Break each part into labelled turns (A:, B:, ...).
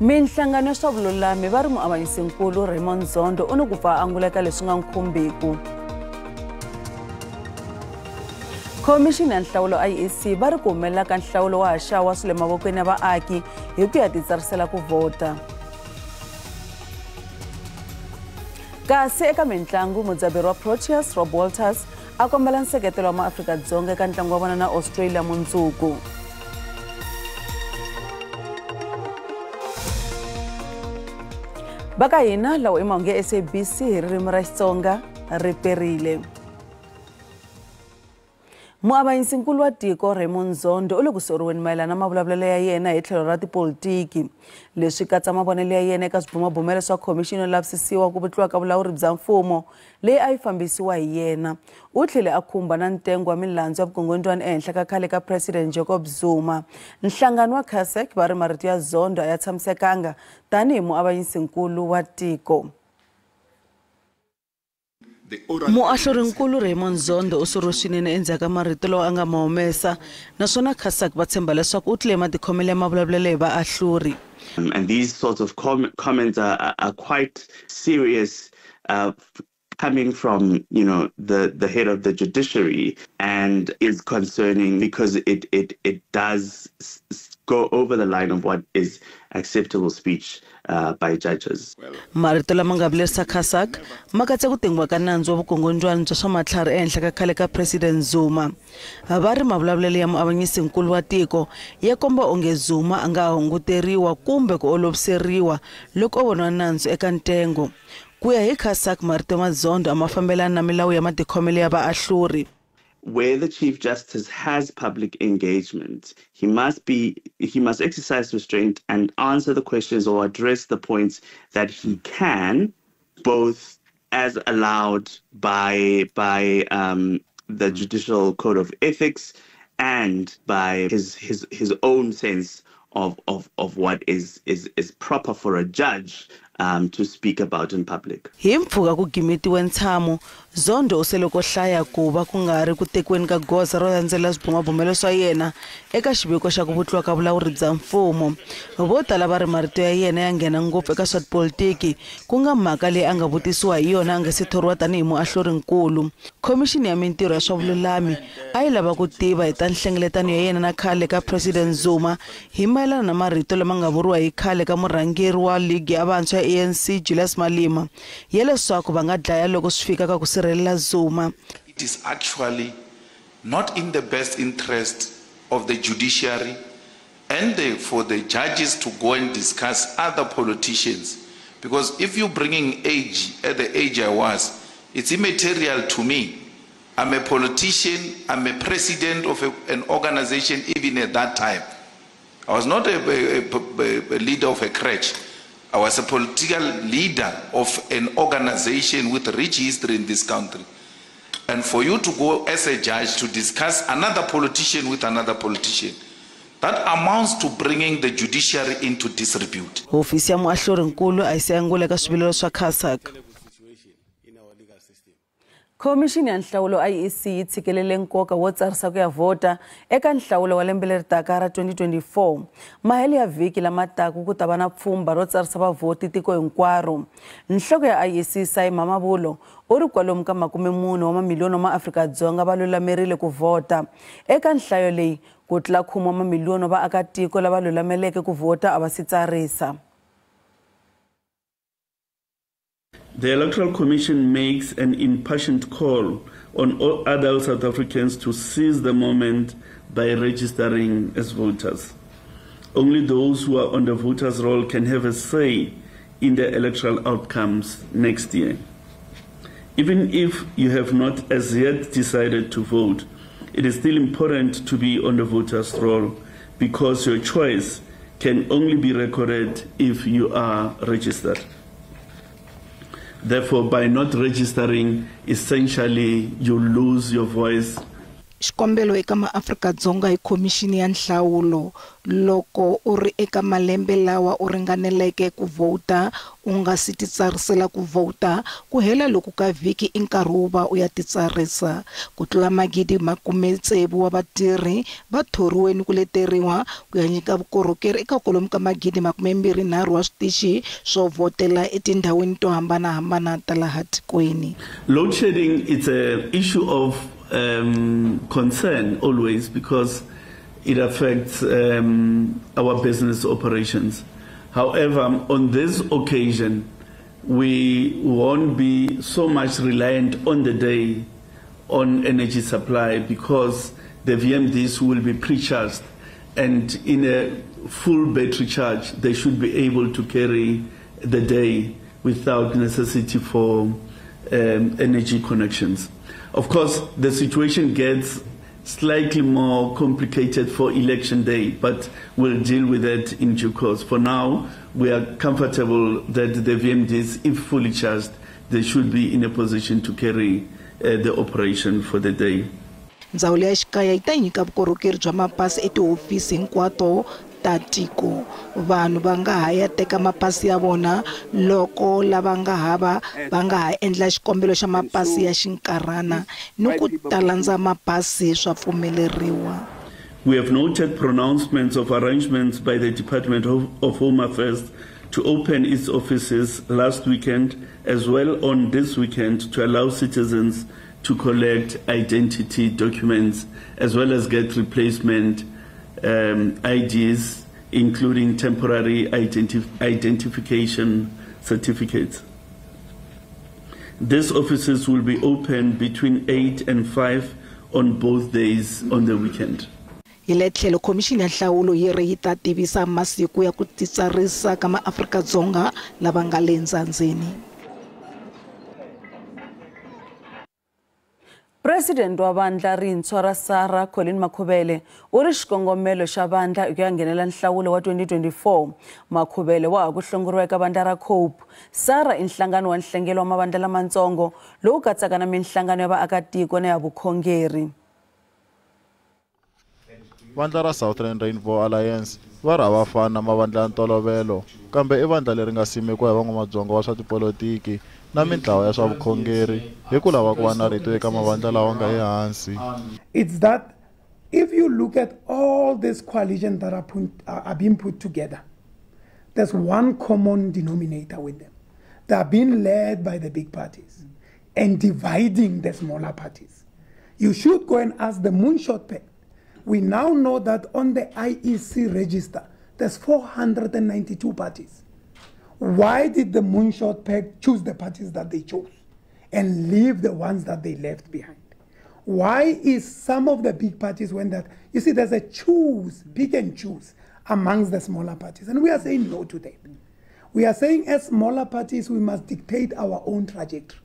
A: Minhlangano ya swa vululami va ri muavanyisinkulu Raymond Zondo u ni ku pfa anguleka leswi nga nkhumbiku. Khomixini ya nhlawulo IEC va ri ku humelela ka nhlawulo wa haxawa swi le mavokweni ya vaaki hi ku ya titsarisela ku vota. Kasi eka mitlangu mudzaberi wa Proteas Rob Walters a kombela nseketelo wa maAfrika-Dzonga eka ntlangu wa vona na Australia mundzuku. Baka hina lawa Mahungu ya SABC hi ririmi ra Xitsonga ri perile. Muavanyisinkulu wa tiko Raymond Zondo u le ku soriweni mayelana na mavulavulelo ya yena hi tlhelo ra tipolitiki leswi katsa mavonelo ya yena eka swibumabumelo swa khomixini yo lavisisiwa ku vutliwa ka vulawuri bya mfumo leyi a yi fambisiwa hi yena. U tlhele a khumba na ntengo wa milandzu ya vukungundzwana ehenhla ka khale ka President Jacob Zuma. Nhlangano wa CASAC va ri marito ya Zondo a ya tshamisekanga tanihi muavanyisinkulu wa tiko. Muahlurinkulu Raymond Zondo u soriwe swinene endzhaku ka marito lawa a nga ma humesa naswona CASAC va tshemba leswaku u tlile matikhomelo ya mavulavulelo hi vaahluri.
B: And these sorts of comments are quite serious, coming from, the head of the judiciary, and is concerning because it does go over the line of what is acceptable speech by judges.
A: Marito lama nga vilerisa CASAC ma katsa ku tengiwa ka nandzu wa vukungundzwana bya swa matlhari ehenhla ka khale ka President Zuma. Va ri mavulavulelo ya muavanyisinkulu wa tiko ya komba onge Zuma a nga hunguteriwa kumbe ku oloviseriwa loko o voniwa nandzu eka ntengo. Ku ya hi CASAC marito ma Zondo a ma fambelana na milawu ya matikhomelo ya vaahluri.
B: Where the Chief Justice has public engagement, he must exercise restraint and answer the questions or address the points that he can, both as allowed by the Judicial Code of Ethics and by his own sense of what is proper for a judge to speak about in public.
A: Hi mpfhuka ku gimetiwe ntshamo, Zondo u sele ko hlaya ku va ku nga ri ku tekiweni ka goza ro landzela swibumabumelo swa yena eka xiviko xa ku vutliwa ka vulawuri bya mfumo. Vo tala va ri marito ya yena ya nghena ngopfu eka swa tipolitiki ku nga mhaka leyi a nga vutisiwa hi yona a nga se thoriwa tanihi muahlurinkulu. Khomixini ya mintirho ya swa vululami a yi lava ku tiva hi ta nhlengeletano ya yena na khale ka President Zuma hi mayelana na marito lama nga vuriwa hi khale ka murhangeri wa ligi ya vantshwa ya ANC Julius Malema ya leswaku va nga dlaya loko swi fika ka ku sirhelela Zuma.
C: It is actually not in the best interest of the judiciary and for the judges to go and discuss other politicians, because if you're bringing age at the age I was, it's immaterial to me. I'm a politician, I'm a president of an organization even at that time. I was not a leader of a crèche. I was a political leader of an organization with a rich history in this country. And for you to go as a judge to discuss another politician with another politician, that amounts to bringing the judiciary into disrepute.
A: Ofisi ya muahlurinkulu a yi se anguleka swivilelo swa CASAC. Khomixini ya nhlawulo IEC yi tshikelele nkoka wo tsarisa ku ya vota eka nhlawulo wa lembe leri taka ra 2024. Mahelo ya vhiki lama taka ku ta va na pfhumba ro tsarisa vavhoti tiko hinkwaro. Nhloko ya IEC Sai Mamabulo u ri kwalomu ka 40 wa mamiliyoni wa maAfrika-Dzonga va lulamerile ku vota. Eka nhlayo leyi ku tlula 10 wa mamiliyoni wa vaakatiko lava lulameleke ku vota a va si tsarisa.
D: The Electoral Commission makes an impassioned call on all adult South Africans to seize the moment by registering as voters. Only those who are on the voters' roll can have a say in the electoral outcomes next year. Even if you have not as yet decided to vote, it is still important to be on the voters' roll because your choice can only be recorded if you are registered. Therefore, by not registering, essentially you lose your voice.
E: xikombelo eka maAfrika-Dzonga hi khomixini ya nhlawulo loko u ri eka malembe lawa u ringaneleke ku vota u nga si titsarisela ku vota ku hela loko ka vhiki i nkarhi wo va u ya titsarisa. Ku tlula 60 wa vatirhi va thoriwe ni ku leteriwa ku ya nyika vukorhokeri eka kwalomu ka 23 wa switichi swo votela etindhawini to hambanahambana ta laha tikweni.
D: Load shedding is an issue of concern always because it affects our business operations. However, on this occasion, we won't be so much reliant on the day on energy supply because the VMDs will be pre-charged, and in a full battery charge, they should be able to carry the day without necessity for energy connections. Of course, the situation gets slightly more complicated for election day, but we'll deal with that in due course. For now, we are comfortable that the VMDs, if fully charged, they should be in a position to carry the operation for the day.
E: Ndzawulo ya xikaya yi ta nyika vukorhokeri bya mapasi etihofisi hinkwato ta tiko. Vanhu va nga ha ya teka mapasi ya vona loko lava nga hava va nga ha endla xikombelo xa mapasi ya xinkarhana ni ku talandza mapasi swa pfumeleriwa.
D: We have noted pronouncements of arrangements by the Department of Home Affairs to open its offices last weekend as well on this weekend to allow citizens to collect identity documents as well as get replacement IDs, including temporary identification certificates. These offices will be open between 8 and 5 on both days on the weekend.
E: Hi le tlhelo khomixini ya nhlawulo yi ri yi ta tivisa masiku ya ku titsarisa ka maAfrika-Dzonga lava nga le ndzhandzeni.
A: President wa vandla rintshwa ra SARA Colin Makhubele u ri xikongomelo xa vandla ku ya nghenela nhlawulo wa 2024. Makhubele wa ha ku hlongoriwa eka vandla ra COPE. SARA i nhlangano wa nhlengelo wa mavandla lamatsongo lowu katsaka na minhlangano ya vaakatiko na ya vukhongeri.
F: Vandla ra Southern Rainbow Alliance va ra vafana na mavandla ya ntolovelo kambe i vandla leri nga simekiwa hi van'wamadzonga wa swa tipolitiki na mintlawa ya swa vukhongeri hi ku lava ku va na rito eka mavandla lawa nga ehansi.
G: It's that if you look at all this coalition that are being put together, there's one common denominator with them. They are being led by the big parties and dividing the smaller parties. You should go and ask the Moonshot Pact. We now know that on the IEC register, there's 492 parties. Why did the Moonshot Pact choose the parties that they chose and leave the ones that they left behind? Why is some of the big parties when that, you see, there's a pick and choose amongst the smaller parties, and we are saying no to that. We are saying as smaller parties, we must dictate our own trajectory.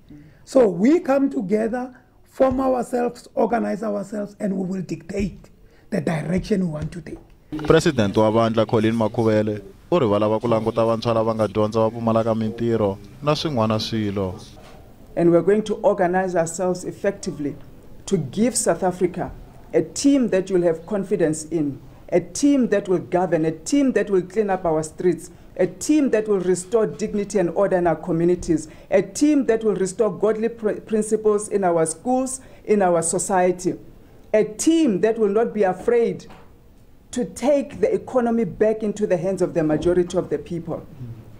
G: So we come together, form ourselves, organize ourselves, and we will dictate the direction we want to take.
F: President wa vandla Colin Makhubele u ri va lava ku languta vantshwa lava nga dyondza va pfumalaka mintirho na swin'wana swilo.
H: And we're going to organize ourselves effectively to give South Africa a team that you'll have confidence in, a team that will govern, a team that will clean up our streets, a team that will restore dignity and order in our communities, a team that will restore godly principles in our schools, in our society, a team that will not be afraid to take the economy back into the hands of the majority of the people.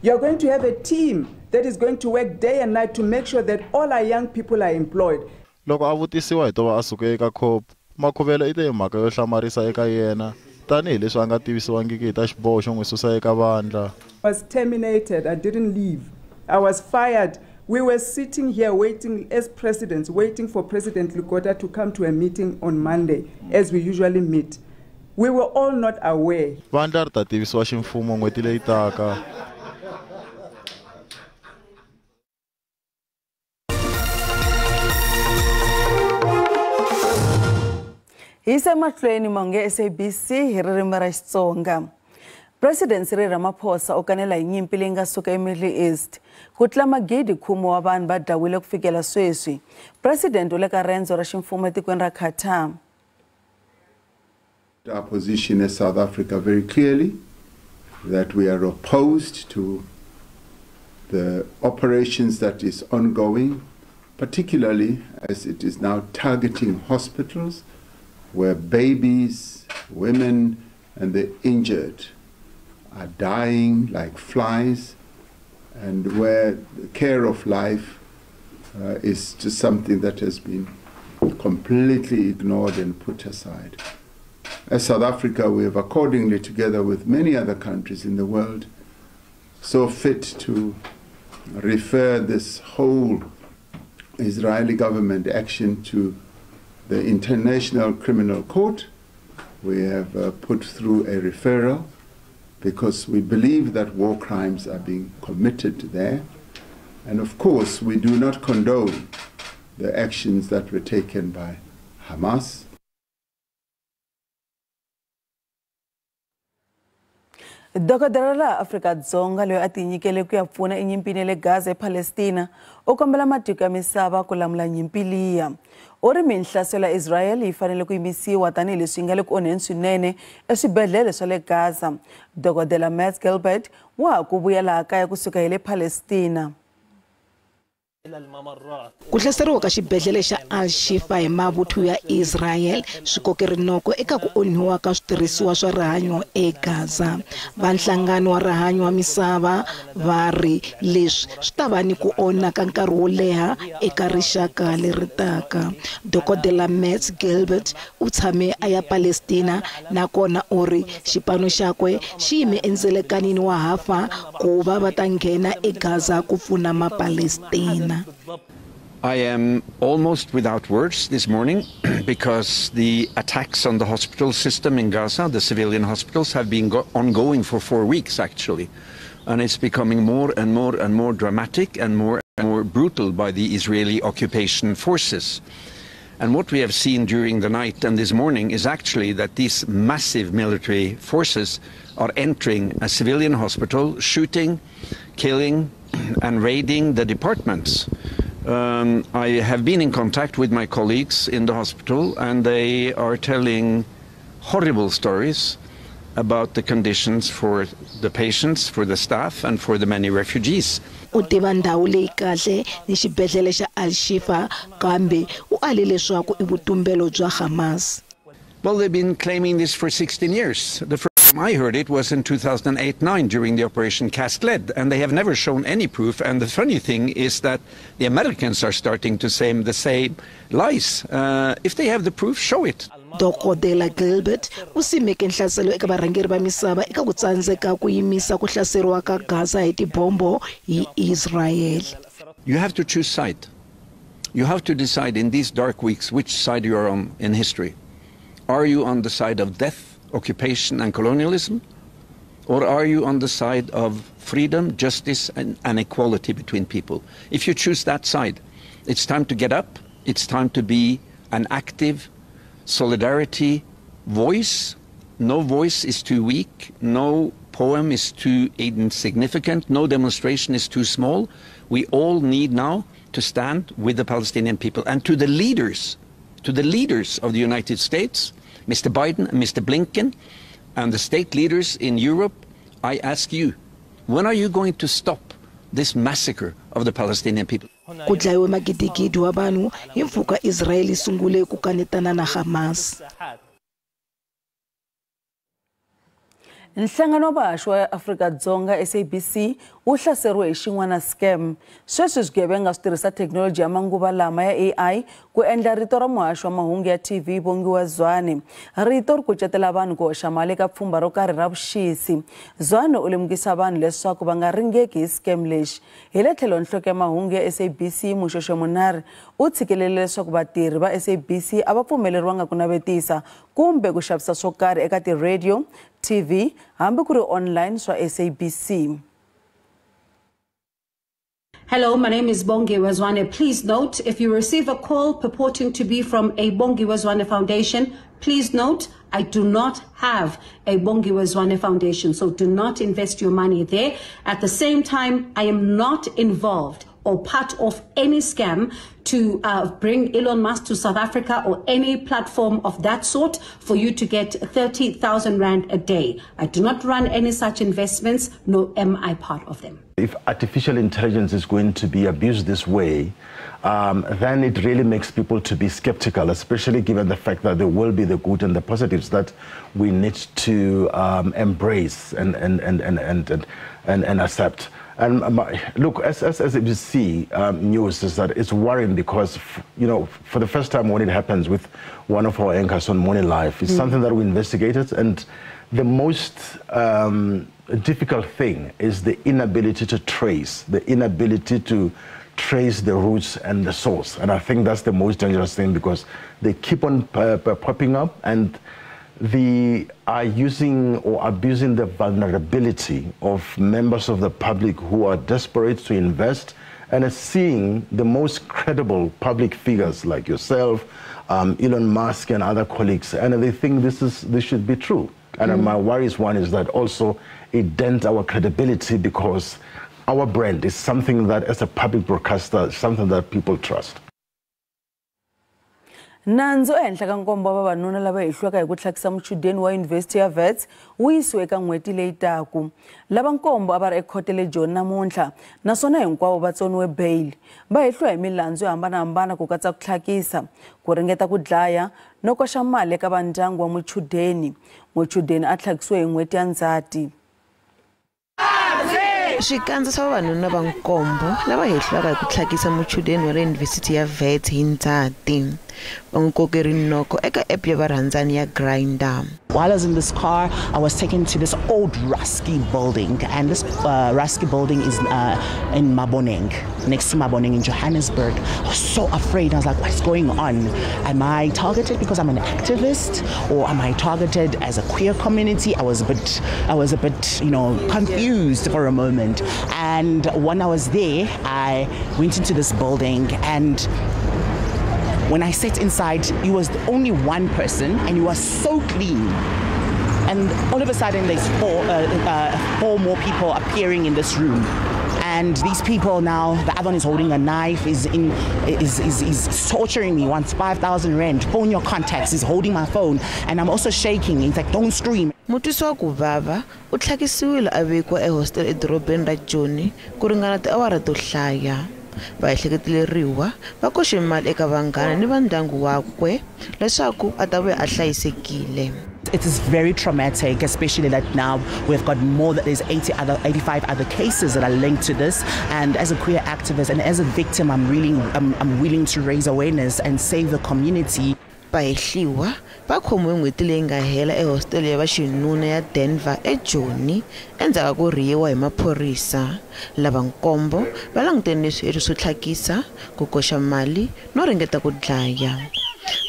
H: You're going to have a team that is going to work day and night to make sure that all our young people are employed.
F: Loko a vutisiwa hi tova a suke eka COPE, Makhubele i te hi mhaka yo hlamarisa eka yena tanihi leswi a nga tivisiwangiki hi ta xiboho xo n'wi susa eka vandla.
H: I was terminated. I didn't leave. I was fired. We were sitting here waiting as presidents, waiting for President Lukota to come to a meeting on Monday, as we usually meet. We were all not aware.
F: Vandla ri ta tivisiwa ximfumo n'hweti leyi taka.
A: Hi se mahlweni mange SABC hi ririmi ra Xitsonga. President Cyril Ramaphosa o kanela hi nyimpi leyi nga suka eMiddle East. Ku tlula magidi khumo wa vanhu va dawile ku fikela sweswi. President u le ka rendzo ra ximfumo etikweni ra Qatar.
I: Our position as South Africa very clearly, that we are opposed to the operations that is ongoing, particularly as it is now targeting hospitals where babies, women, and the injured are dying like flies, and where the care of life is just something that has been completely ignored and put aside. As South Africa, we have accordingly, together with many other countries in the world, so fit to refer this whole Israeli government action to the International Criminal Court. We have put through a referral because we believe that war crimes are being committed there. And of course, we do not condone the actions that were taken by Hamas.
A: Dokodela la Afrika-Dzonga loyi a tinyikele ku ya pfuna enyimpini le Gaza ePalestina u kombela matiko ya misava ku lamula nyimpi liya. U ri minhlaselo ya Israel yi fanele ku yimisiwa tanihileswi yi nga le ku onheni swinene eswibedhlele swa le Gaza. Dokodela Matt Gilbert wa ha ku vuya laha kaya kusuka hi le Palestina.
E: Ku hlaseriwa ka xibedhlele xa Al-Shifa hi mavuthu ya Israel swi koke rinoko eka ku onhiwa ka switirhisiwa swa rihanyo eGaza. Va nhlangano wa rihanyo wa misava va ri leswi swi ta va ni ku onhaka nkarhi wo leha eka rixaka leri taka. Dokodela Matt Gilbert u tshame a ya Palestina nakona u ri xipano xakwe xi yime endzelekanini wa hafa ku va va ta nghena eGaza ku pfuna maPalestina.
J: I am almost without words this morning because the attacks on the hospital system in Gaza, the civilian hospitals, have been ongoing for 4 weeks actually. And it's becoming more and more and more dramatic and more brutal by the Israeli occupation forces. And what we have seen during the night and this morning is actually that these massive military forces are entering a civilian hospital, shooting, killing, and raiding the departments. I have been in contact with my colleagues in the hospital, and they are telling horrible stories about the conditions for the patients, for the staff, and for the many refugees.
E: U tiva ndhawu leyi kahle ni xibedhlele xa Al-Shifa kambe u ale leswaku i vutumbelo bya Hamas.
J: Well, they've been claiming this for 16 years. The first time I heard it was in 2008-9 during the Operation Cast Lead, and they have never shown any proof. And the funny thing is that the Americans are starting to say the same lies. If they have the proof, show it.
E: Dokodela Gilbert u simeke nhlaselo eka varhangeri va misava eka ku tsandzeka ku yimisa ku hlaseriwa ka Gaza hi tibombo hi Israel.
J: You have to choose side. You have to decide in these dark weeks which side you are on in history. Are you on the side of death, occupation and colonialism? Or are you on the side of freedom, justice and equality between people? If you choose that side, it's time to get up. It's time to be an active solidarity voice. No voice is too weak. No poem is too insignificant. No demonstration is too small. We all need now to stand with the Palestinian people and to the leaders of the United States, Mr. Biden and Mr. Blinken, and the state leaders in Europe. I ask you, when are you going to stop this massacre of the Palestinian people?
E: Ku dlayiwe magidigidi wa vanhu hi mpfhuka Israel sungule ku kanetana na Hamas.
A: Nhlangano wa vahaxi wa Afrika-Dzonga SABC wu hlaseriwe hi xin'wana scam. Sweswi swigevenga swi tirhisa thekinoloji ya manguva lama ya AI ku endla rito ra muhaxi wa mahungu ya TV Bongiwa Zwane. Rito ri kucetela vanhu ku hoxa mali eka pfhumba ro karhi ra vuxisi. Zwane u lemukisa vanhu leswaku va nga ringeki hi scam lexi. Hi le tlhelo nhloko ya mahungu ya SABC Muxoxo Munari u tshikelele leswaku vatirhi va SABC a va pfumeleriwanga ku navetisa kumbe ku xavisa swo karhi eka ti-radio, TV, hambi ku ri online swa SABC.
K: Hello, my name is Bongiwa Zwane. Please note, if you receive a call purporting to be from a Bongiwa Zwane Foundation, please note, I do not have a Bongiwa Zwane Foundation, so do not invest your money there. At the same time, I am not involved or part of any scam to bring Elon Musk to South Africa or any platform of that sort for you to get 30,000 Rand a day. I do not run any such investments, nor am I part of them.
L: If artificial intelligence is going to be abused this way, then it really makes people to be skeptical, especially given the fact that there will be the good and the positives that we need to embrace and accept. And look, as SABC news is that it's worrying because, you know, for the first time when it happens with one of our anchors on Morning Live, it's something that we investigated, and the most difficult thing is the inability to trace, the roots and the source. And I think that's the most dangerous thing, because they keep on popping up, and they are using or abusing the vulnerability of members of the public who are desperate to invest and are seeing the most credible public figures like yourself, Elon Musk and other colleagues, and they think this should be true. And my worries one is that also it dents our credibility, because our brand is something that, as a public broadcaster, something that people trust.
A: Nanzo ehenhla ka nkombo wa vavanuna lava hihliwaka hi ku tlhakisa muchudeni wa Yunivhesiti ya Wits wu yisiwe eka n'hweti leyi taku. Lava nkombo a va ri ekhoto le Joni namuntlha, naswona hinkwavo va tsoniwe bail. Va hihliwa hi milandzu yo hambanahambana ku katsa ku tlhakisa, ku ringeta ku dlaya no koxa mali eka vandyangu wa muchudeni. Muchudeni a tlhakisiwe hi n'hweti ya Ndzhati.
M: Swikandza swa vavanuna va nkombo lava hehliwaka hi ku tlhakisa muchudeni wa le Yunivhesiti ya Wits hi Ndzhati va n'wi kokeri rinoko eka app ya varhandzani ya Grindr.
N: While I was in this car, I was taken to this old rusty building, and this rusty building is in Maboneng, next to Maboneng in Johannesburg. I was so afraid. I was like, what's going on? Am I targeted because I'm an activist, or am I targeted as a queer community? I was a bit, you know, confused for a moment. And when I was there, I went into this building, and when I sat inside, it was only one person, and it was so clean. And all of a sudden, there's four more people appearing in this room. And these people now, the other one is holding a knife, is torturing me, wants 5,000 Rand, phone your contacts, is holding my phone, and I'm also shaking. It's like, don't scream.
M: Mutwisi wa ku vava u tlhakisiwile a vekiwa ehostel edorobeni ra Joni ku ringana tiawara to hlaya. Va ehleketeleriwa va koxe mali eka vanghana ni va ndyangu wakwe leswaku a ta vuya a hlayisekile.
N: It is very traumatic, especially that now we've got more than 85 other cases that are linked to this. And as a queer activist and as a victim, I'm willing to raise awareness and save the community.
M: Bahehliwa va khomiwe n'hweti leyi nga hela ehostel ya vaxinuna ya Denver eJoni endzhaku ku riyiwa hi maphorisa. Lava nkombo va langutene ni swilo swo tlhakisa, ku koxa mali no ringeta ku dlaya.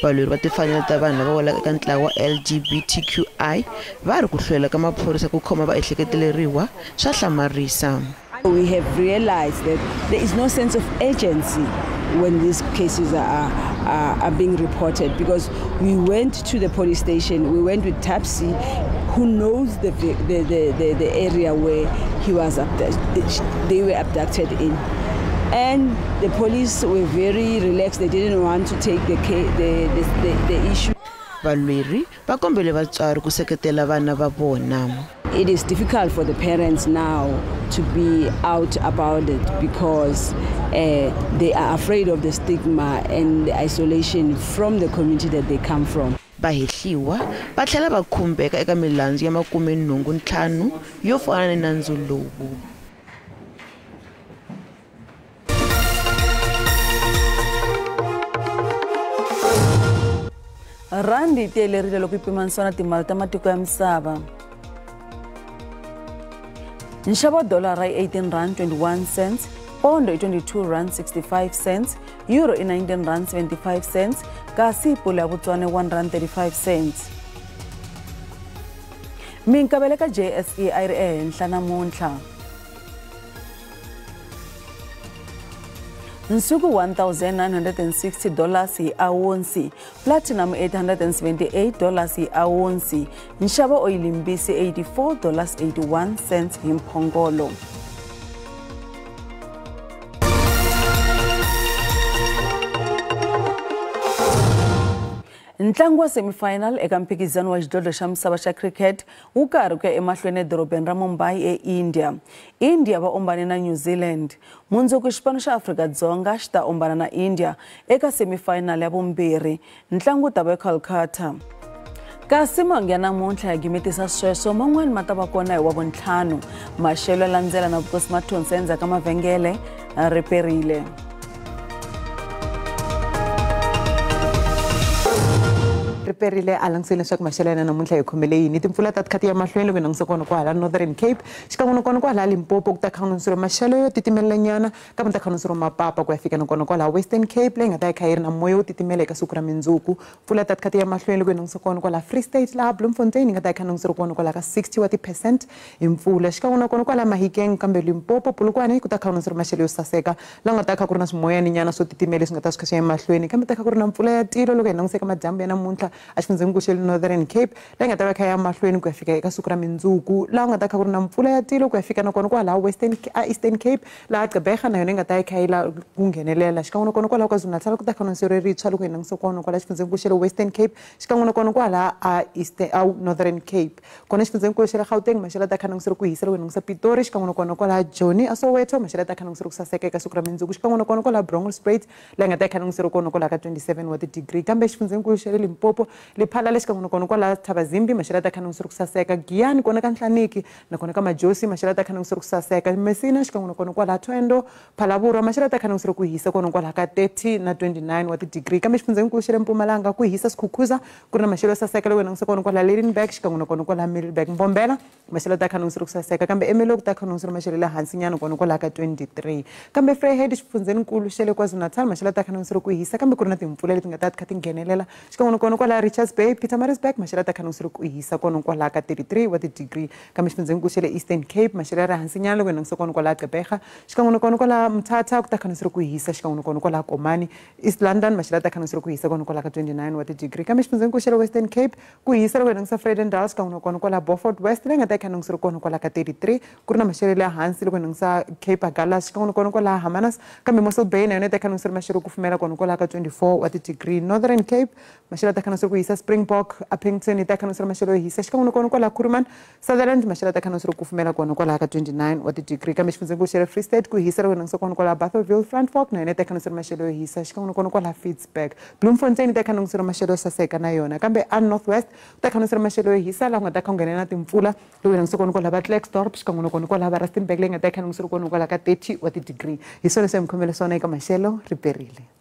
M: Valweri va timfanelo ta vanhu lava welaka eka ntlawa wa LGBTQI va ri ku hlwela ka maphorisa ku khoma va ehleketeleriwa swa hlamarisa.
O: We have realized that there is no sense of urgency when these cases are being reported, because we went to the police station, we went with Tapsi, who knows the area where he was they were abducted in. And the police were very relaxed. They didn't want to take the issue.
M: Valweri va kombele vatswari ku seketela vana va vona.
O: It is difficult for the parents now to be out about it, because they are afraid of the stigma and the isolation from the community that they come from.
M: Bahehliwa va tlhela va khumbeka eka milandzu ya 85 yo fana ni nandzu lowu.
A: Randi tiyelerile loko ipimanisiwa na timali ta matiko ya misava. Nxavo wa dolara i 18 rand 21 cents, pondo i 22 rand 65 cents, euro i 19 rand 75 cents, kasi pula ya Botswana 1 rand 35 cents. Minkavelo ka JSE a yi ri ehenhla namuntlha. Nsuku $1,960 hi awunsi, platinum $878 hi awunsi, nxavo oyili mbisi $84.81 hi mphongolo. Ntlangu wa semifinal eka mphikizano wa xidlodlo xa misava xa cricket wu karhi ku ya emahlweni edorobeni ra Mumbai eIndia. India va ombane na New Zealand. Mundzuku xipano xa Afrika-Dzonga xi ta ombana na India eka semifinal ya vumbirhi. Ntlangu wu ta va eColkata. Kasi mangi ya namuntlha ya gimetisa sweswo man'wani ma ta va kona hi wa vuntlhanu. Maxelo ya landzela na vukosi mathonsi endzhaku ka mavhengele riperile.
P: Riperile alangsile leswaku maxelo ya namuntlha hi khomele yini timpfula ta tikhati ya mahlweni loko nangisa kona kwala Northern Cape xikan'we kona kwala Limpopo ku ta khanusiro maxelo yo titimela nyana ka ta khanusiro mapapa ku ya fika kona kwala Western Cape leyi nga ta kha yi ri na moya wo titimela eka siku ra mindzuku mpfula ta tikhati ya mahlweni loko nangisa kona kwala Free State laha Bloemfontein yi nga ta khanusiro kona kwala ka 60% hi mpfula xikan'we kona kwala Mahikeng kambe Limpopo Polokwane ku ta khanusiro maxelo yo saseka la nga ta kha ku ri na swimoyani nyana swo titimela swi nga ta swi kha swi ya emahlweni kambe ta kha ku ri na mpfula ya tilo loko hi languseka madyambu ya namuntlha axifundzeni xa Northern Cape la nga ta va kha ya mahlweni ku ya fika eka siku ra mindzuku la nga ta kha ku ri na mpfula ya tilo ku ya fika na kona kwala Eastern Cape la Gqeberha na yona nga ta kha yi la ku nghenelela xikan'we kona kwala KwaZulu-Natal ku ta khanusiro rintshwa loko hi langisa kona kwala xifundzeni xa Western Cape xikan'we kona kwala Northern Cape kona xifundzeni xa Gauteng maxelo ta khanusiro ku hisa loko hi langisa Pitori xikan'we kona kwala Joni a Soweto maxelo ta khanusiro ku saseka eka siku ra mindzuku xikan'we kona kwala Bronkhorstspruit la nga ta khanusiro kona kwala ka 27 wa degree kambe xifundzeni xa Limpopo liphala lesikan'we kona kwala Thabazimbi maxelo ta khanusiro ku saseka Giyani kona ka Nhlaniki na kona ka Majosi maxelo ta khanusiro ku saseka Messina xikan'we kona kwala Twendo Phalaborwa maxelo ta khanusiro ku hisa kona kwala ka 30 na 29 wa degree kambe xifundzeni xa Mpumalanga ku hisa Sikhukhuza ku ri na maxelo saseka loko nangisa kona kwala Lydenburg xikan'we kona kwala Middelburg Mbombela maxelo ta khanusiro ku saseka kambe Emelok ta khanusiro maxelo le hansi nyana kona kwala ka 23 kambe Vryheid xifundzeni xa le KwaZulu-Natal maxelo ta khanusiro ku hisa kambe ku ri na timpfula leti nga ta kha ti nghenelela xikan'we kona kwala Richards Bay Pietermaritzburg maxelo ta khanusiro ku hisa kona kwala ka 33 wa degree kambe xifundzeni xa le Eastern Cape maxelo ya hansi nyana loko nangisa kona kwala Gqeberha xikan'we kona kwala Mthatha ku ta khanusiro ku hisa xikan'we kona kwala Komani East London maxelo ta khanusiro ku hisa kona kwala ka 29 wa degree kambe xifundzeni xa le Western Cape ku hisa loko nangisa Vredendal xikan'we kona kwala Beaufort West leyi nga ta khanusiro kona kwala ka 33 ku ri na maxelo ya hansi loko nangisa Cape Agulhas xikan'we kona kwala Hermanus kambe Mossel Bay na yona ta khanusiro maxelo ku fumela kona kwala ka 24 wa degree Northern Cape maxelo ta khanusiro ku hisa Springbok Upington yi ta khanusiro maxelo yo hisa xikan'we kona kwala Kuruman Sutherland maxelo ta khanusiro ku fumela kona kwala ka 29 wa degree kambe xifundzeni xa le Free State ku hisa loko nangisa kona kwala Barthelville Frankfurt na yona ta khanusiro maxelo yo hisa xikan'we kona kwala Fitzburg Bloemfontein ta khanusiro maxelo yo saseka na yona kambe Northwest ta khanusiro maxelo yo hisa la nga ta kha nghenelela timpfula loko nangisa kona kwala Klerksdorp xikan'we kona kwala Rustenburg leyi nga ta khanusiro kona kwala ka 30 wa degree hi swona swi khomele swona eka maxelo riperile.